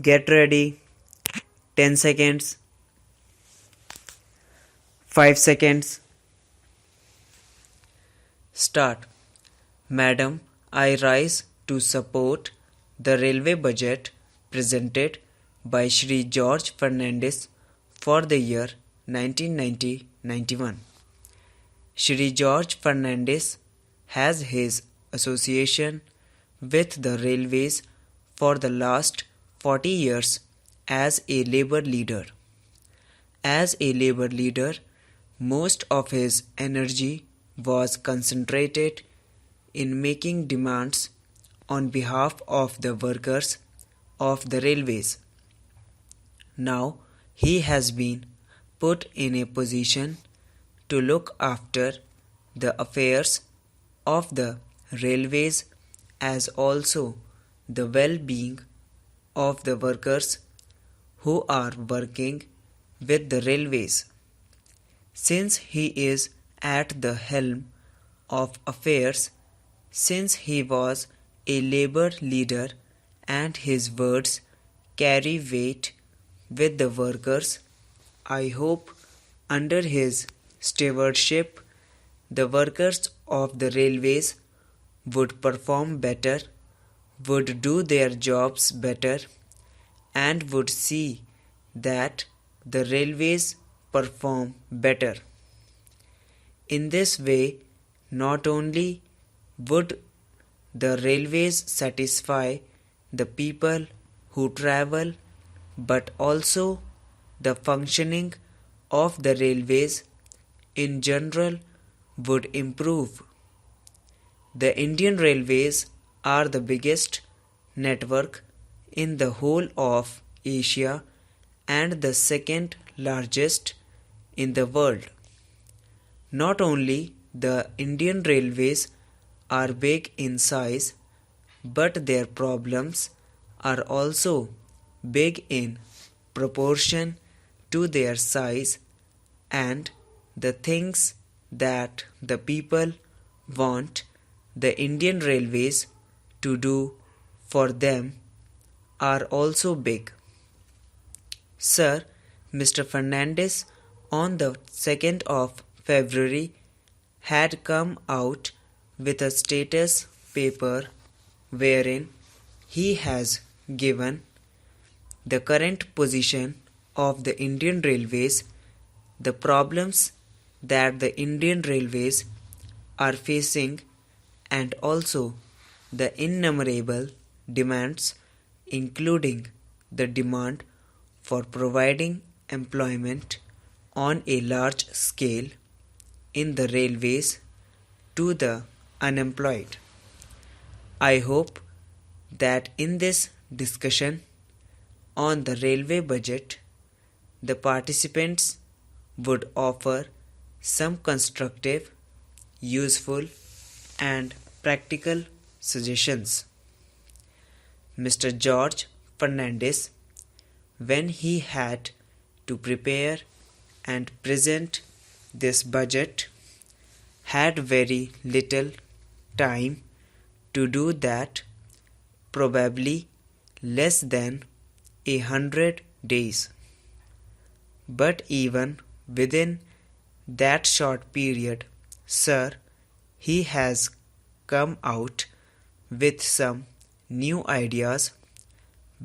Get ready. 10 seconds. 5 seconds. Start. Madam, I rise to support the railway budget presented by Shri George Fernandez for the year 1990-91. Shri George Fernandez has his association with the railways for the last 40 years as a labor leader. As a labor leader, most of his energy was concentrated in making demands on behalf of the workers of the railways. Now he has been put in a position to look after the affairs of the railways as also the well-being of the workers who are working with the railways. Since he is at the helm of affairs, since he was a labor leader and his words carry weight with the workers, I hope under his stewardship the workers of the railways would perform better, would do their jobs better, and would see that the railways perform better. In this way, not only would the railways satisfy the people who travel, but also the functioning of the railways in general would improve. The Indian Railways are the biggest network in the whole of Asia and the second largest in the world. Not only the Indian Railways are big in size, but their problems are also big in proportion to their size, and the things that the people want the Indian Railways to do for them are also big. Sir, Mr. Fernandez on the 2nd of February had come out with a status paper wherein he has given the current position of the Indian Railways, the problems that the Indian Railways are facing, and also the innumerable demands, including the demand for providing employment on a large scale in the railways to the unemployed. I hope that in this discussion on the railway budget, the participants would offer some constructive, useful, and practical suggestions. Mr. George Fernandez, when he had to prepare and present this budget, had very little time to do that, probably less than 100 days. But even within that short period, sir, he has come out with some new ideas,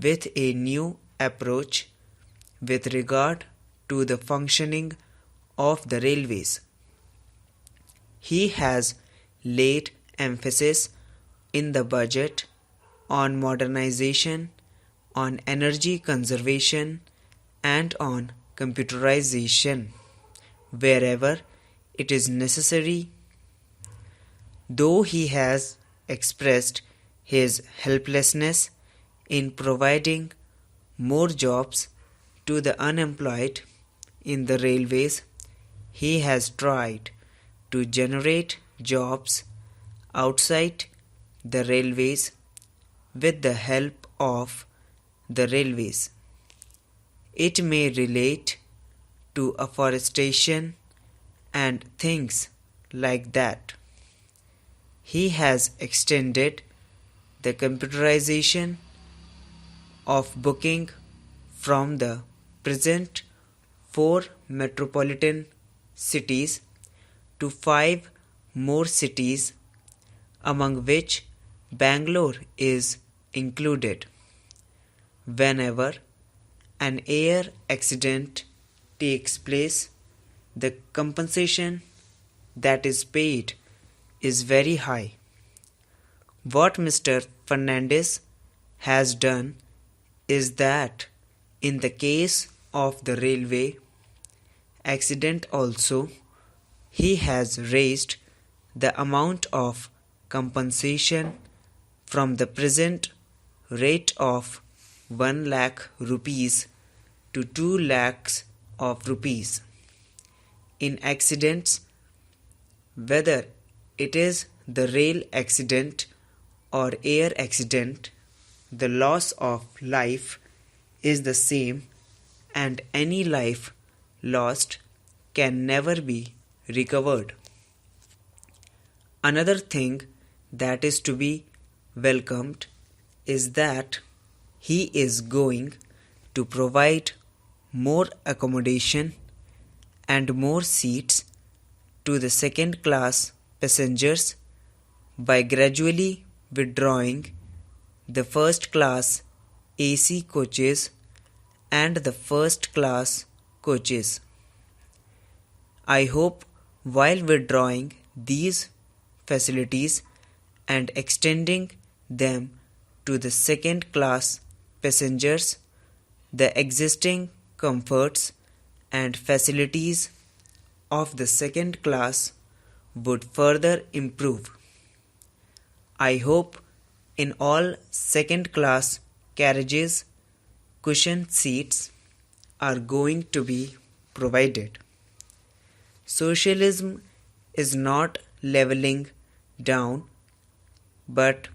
with a new approach with regard to the functioning of the railways. He has laid emphasis in the budget on modernization, on energy conservation, and on computerization wherever it is necessary. Though he has expressed his helplessness in providing more jobs to the unemployed in the railways, he has tried to generate jobs outside the railways with the help of the railways. It may relate to afforestation and things like that. He has extended the computerization of booking from the present 4 metropolitan cities to 5 more cities, among which Bangalore is included. Whenever an air accident takes place, the compensation that is paid is very high. What Mr. Fernandez has done is that in the case of the railway accident also, he has raised the amount of compensation from the present rate of 1 lakh rupees to 2 lakhs of rupees. In accidents, whether it is the rail accident or air accident, the loss of life is the same, and any life lost can never be recovered. Another thing that is to be welcomed is that he is going to provide more accommodation and more seats to the second class passengers by gradually withdrawing the first class AC coaches and the first class coaches. I hope while withdrawing these facilities and extending them to the second class passengers, the existing comforts and facilities of the second class would further improve. I hope in all second class carriages, cushioned seats are going to be provided. Socialism is not leveling down, but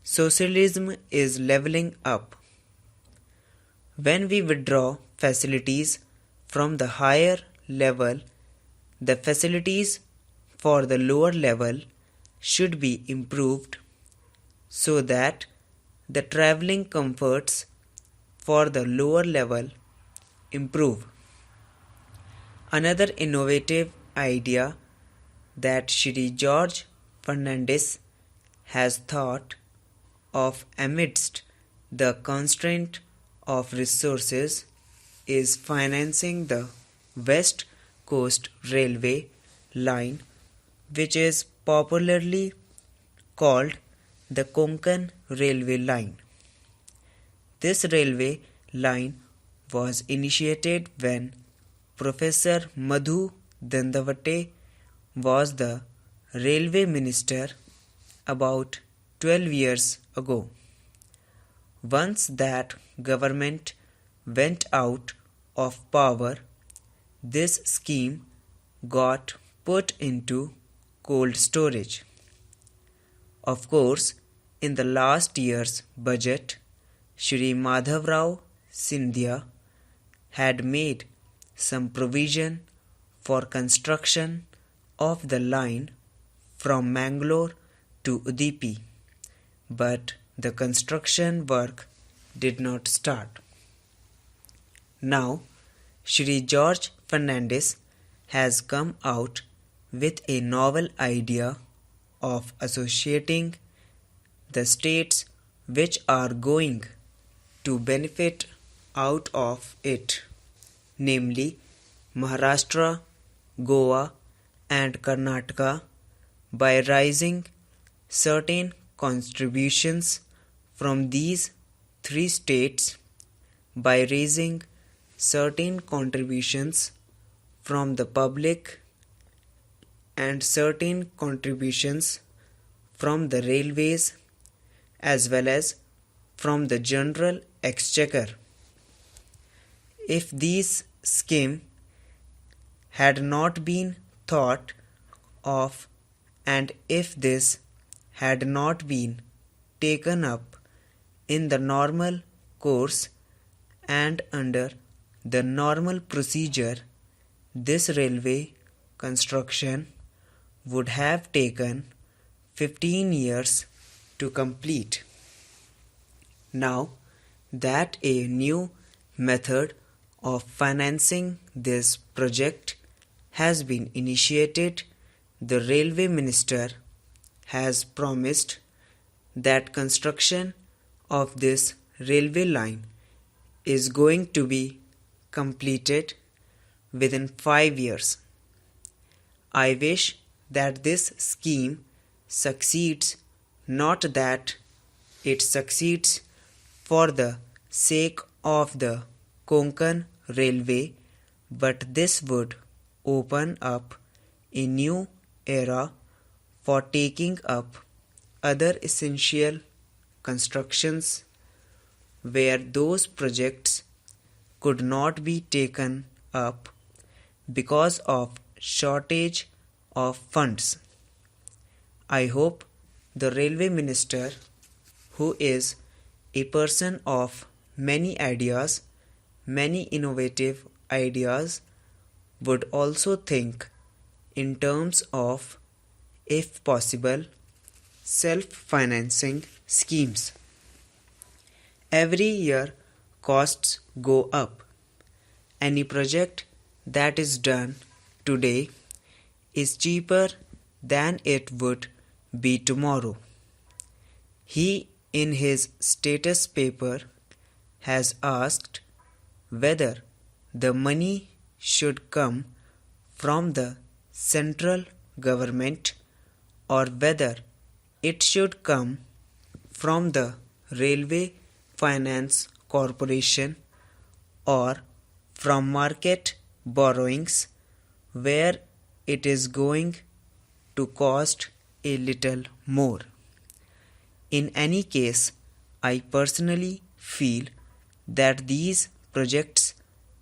socialism is leveling up. When we withdraw facilities from the higher level, the facilities for the lower level should be improved so that the travelling comforts for the lower level improve. Another innovative idea that Shri George Fernandez has thought of amidst the constraint of resources is financing the West Coast Railway line, which is popularly called the Konkan Railway Line. This railway line was initiated when Professor Madhu Dandavate was the railway minister about 12 years ago. Once that government went out of power, this scheme got put into cold storage. Of course, in the last year's budget, Shri Madhavrao Sindhya had made some provision for construction of the line from Mangalore to Udupi, but the construction work did not start. Now, Shri George Fernandez has come out with a novel idea of associating the states which are going to benefit out of it, namely Maharashtra, Goa and Karnataka, by raising certain contributions from these 3 states, by raising certain contributions from the public and certain contributions from the railways as well as from the general exchequer. If this scheme had not been thought of, and if this had not been taken up in the normal course and under the normal procedure, this railway construction would have taken 15 years to complete. Now, that a new method of financing this project has been initiated. The railway minister has promised that construction of this railway line is going to be completed within 5 years. I wish that this scheme succeeds, not that it succeeds for the sake of the Konkan Railway, but this would open up a new era for taking up other essential constructions where those projects could not be taken up because of shortage of funds. I hope the railway minister, who is a person of many ideas, many innovative ideas, would also think in terms of, if possible, self-financing schemes. Every year costs go up. Any project that is done today is cheaper than it would be tomorrow. He, in his status paper, has asked whether the money should come from the central government or whether it should come from the Railway Finance Corporation or from market borrowings, where it is going to cost a little more. In any case, I personally feel that these projects,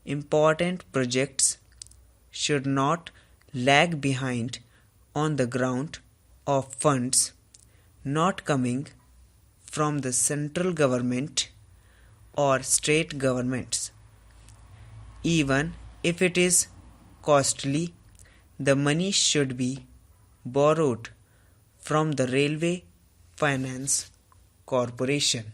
important projects, should not lag behind on the ground of funds not coming from the central government or state governments. Even if it is costly, the money should be borrowed from the Railway Finance Corporation.